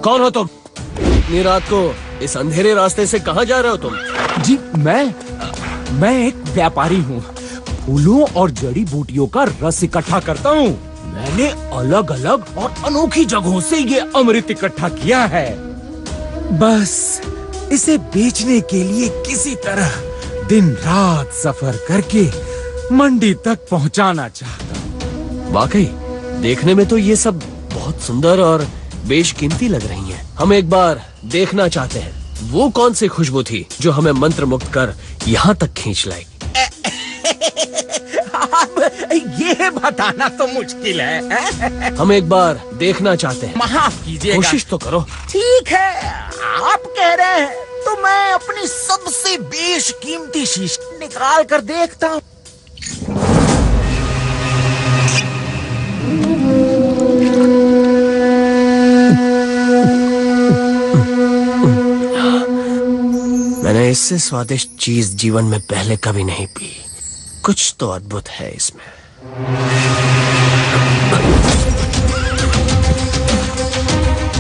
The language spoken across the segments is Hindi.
कौन हो तुम? इतनी रात को इस अंधेरे रास्ते से कहाँ जा रहे हो तुम? जी मैं एक व्यापारी हूँ। फूलों और जड़ी बूटियों का रस इकट्ठा करता हूँ। मैंने अलग अलग और अनोखी जगहों से ये अमृत इकट्ठा किया है। बस इसे बेचने के लिए किसी तरह दिन रात सफर करके मंडी तक पहुँचाना चाहता हूँ। वाकई देखने में तो ये सब बहुत सुंदर और बेशकीमती लग रही हैं। हम एक बार देखना चाहते हैं वो कौन सी खुशबू थी जो हमें मंत्र मुक्त कर यहाँ तक खींच लाई। अब ये बताना तो मुश्किल है। हम एक बार देखना चाहते हैं। माफ कीजिएगा। कोशिश तो करो। ठीक है, आप कह रहे हैं तो मैं अपनी सबसे बेशकीमती शीशी निकाल कर देखता हूँ। मैंने इससे स्वादिष्ट चीज जीवन में पहले कभी नहीं पी। कुछ तो अद्भुत है इसमें।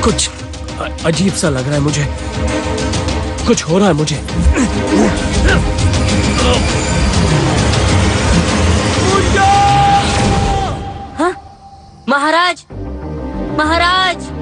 कुछ अजीब सा लग रहा है मुझे। कुछ हो रहा है मुझे। हाँ? महाराज, महाराज!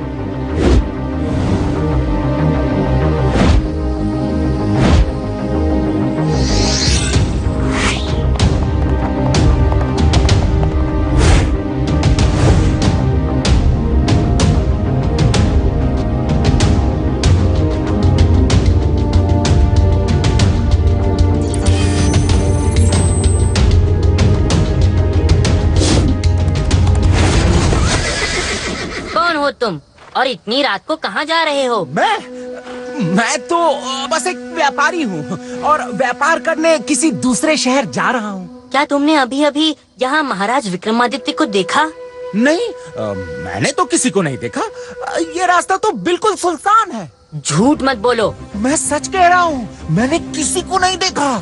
हो तुम और इतनी रात को कहाँ जा रहे हो? मैं तो बस एक व्यापारी हूँ और व्यापार करने किसी दूसरे शहर जा रहा हूँ। क्या तुमने अभी अभी यहाँ महाराज विक्रमादित्य को देखा? नहीं, मैंने तो किसी को नहीं देखा। ये रास्ता तो बिल्कुल सुनसान है। झूठ मत बोलो। मैं सच कह रहा हूँ, मैंने किसी को नहीं देखा।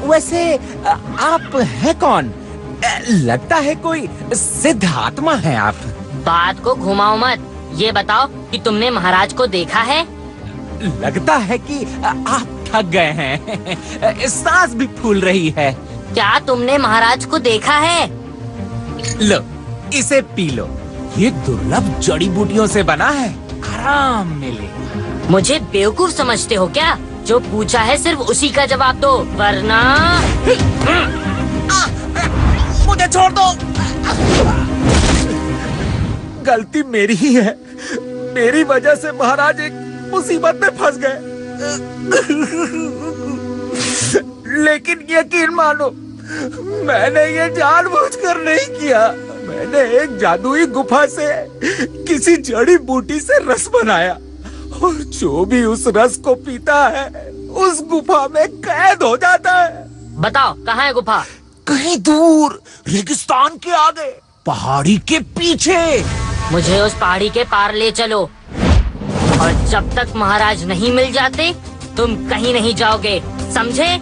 वैसे आप हैं कौन? लगता है कोई सिद्ध आत्मा है आप। बात को घुमाओ मत। ये बताओ कि तुमने महाराज को देखा है? लगता है कि आप थक गए हैं। सांस भी फूल रही है। क्या तुमने महाराज को देखा है? लो, इसे पी लो। ये दुर्लभ जड़ी बूटियों से बना है, आराम मिलेगा। मुझे बेवकूफ समझते हो क्या? जो पूछा है सिर्फ उसी का जवाब दो, वरना मुझे छोड़ दो। गलती मेरी ही है। मेरी वजह से महाराज एक मुसीबत में फंस गए। लेकिन यकीन मानो, मैंने ये जानबूझकर नहीं किया। मैंने एक जादुई गुफा से किसी जड़ी बूटी से रस बनाया और जो भी उस रस को पीता है उस गुफा में कैद हो जाता है। बताओ कहाँ है गुफा? कहीं दूर, रेगिस्तान के आगे, पहाड़ी के पीछे। मुझे उस पहाड़ी के पार ले चलो और जब तक महाराज नहीं मिल जाते तुम कहीं नहीं जाओगे, समझे?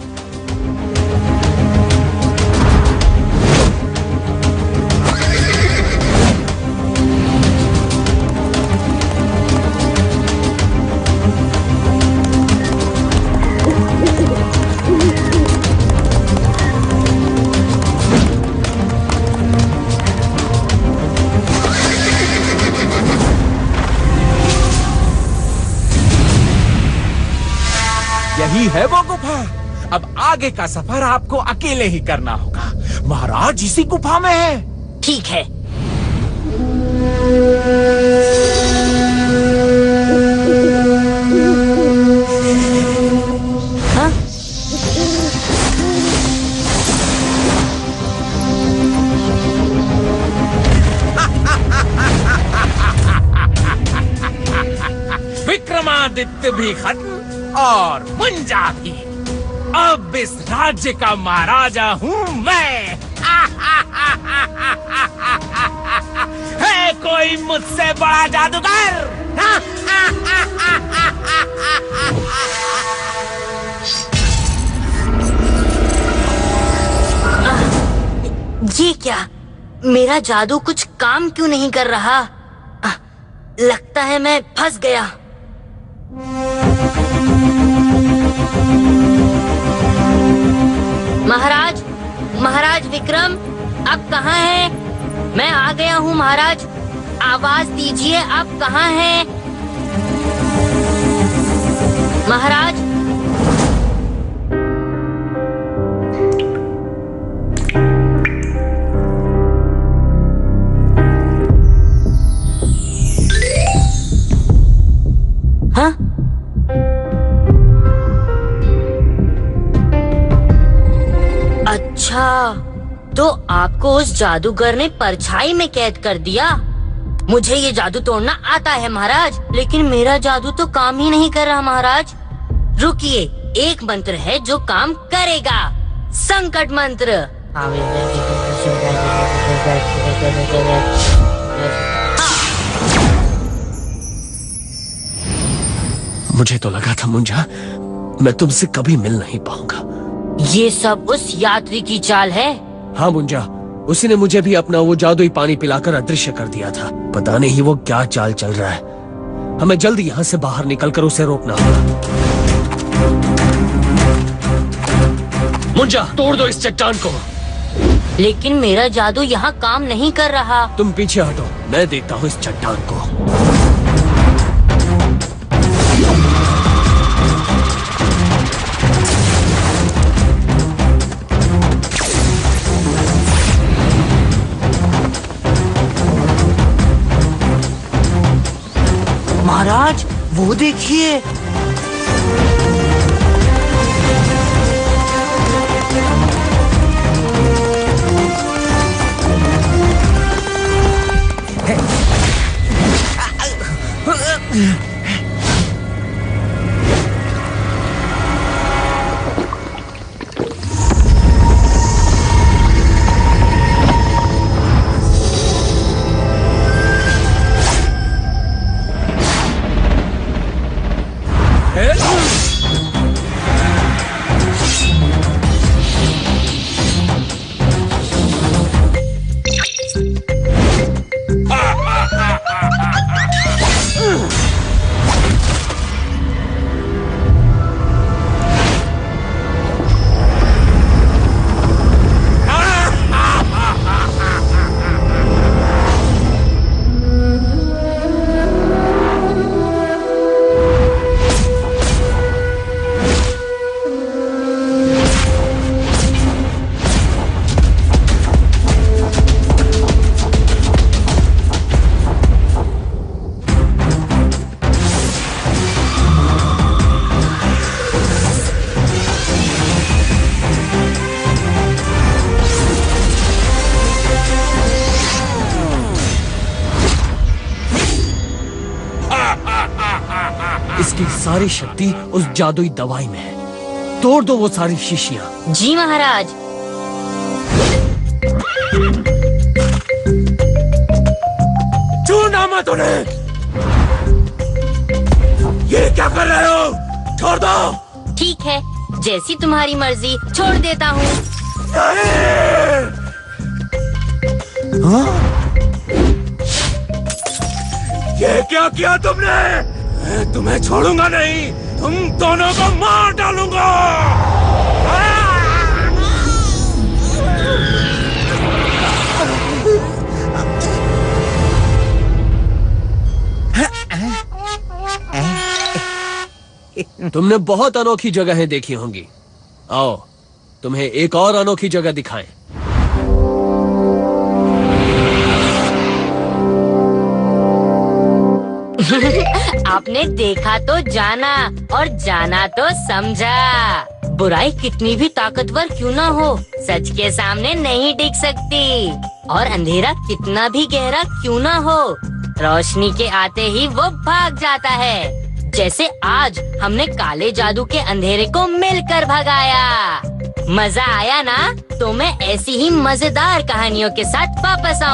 यही है वो गुफा। अब आगे का सफर आपको अकेले ही करना होगा। महाराज इसी गुफा में है। ठीक है। हाँ? विक्रमादित्य भी खत्म और मुंजा भी। अब इस राज्य का महाराजा हूँ मैं। है कोई मुझसे बड़ा जादूगर? ये क्या? मेरा जादू कुछ काम क्यों नहीं कर रहा? लगता है मैं फंस गया। महाराज, महाराज विक्रम, आप कहाँ हैं? मैं आ गया हूँ महाराज, आवाज दीजिए, आप कहाँ हैं? महाराज। हाँ? अच्छा, तो आपको उस जादूगर ने परछाई में कैद कर दिया। मुझे ये जादू तोड़ना आता है महाराज, लेकिन मेरा जादू तो काम ही नहीं कर रहा महाराज। रुकिए, एक मंत्र है जो काम करेगा, संकट मंत्र। मुझे तो लगा था मुंजा, मैं तुमसे कभी मिल नहीं पाऊंगा। ये सब उस यात्री की चाल है। हाँ मुंजा, उसी ने मुझे भी अपना वो जादुई पानी पिलाकर अदृश्य कर दिया था। पता नहीं वो क्या चाल चल रहा है। हमें जल्दी यहाँ से बाहर निकलकर उसे रोकना होगा। मुंजा, तोड़ दो इस चट्टान को। लेकिन मेरा जादू यहाँ काम नहीं कर रहा। तुम पीछे हटो, मैं देखता हूँ इस चट्टान को। महाराज, वो देखिए। इसकी सारी शक्ति उस जादुई दवाई में है। तोड़ दो वो सारी शीशियां। जी महाराज। छूना मत उन्हें। ये क्या कर रहे हो? छोड़ दो। ठीक है, जैसी तुम्हारी मर्जी, छोड़ देता हूँ। ये क्या किया तुमने? मैं तुम्हें छोड़ूंगा नहीं, तुम दोनों को मार डालूंगा। तुमने बहुत अनोखी जगहें देखी होंगी। आओ, तुम्हें एक और अनोखी जगह दिखाएं। आपने देखा तो जाना और जाना तो समझा। बुराई कितनी भी ताकतवर क्यों ना हो, सच के सामने नहीं टिक सकती। और अंधेरा कितना भी गहरा क्यों ना हो, रोशनी के आते ही वो भाग जाता है। जैसे आज हमने काले जादू के अंधेरे को मिलकर भगाया। मजा आया ना? तो मैं ऐसी ही मजेदार कहानियों के साथ वापस आऊंगा।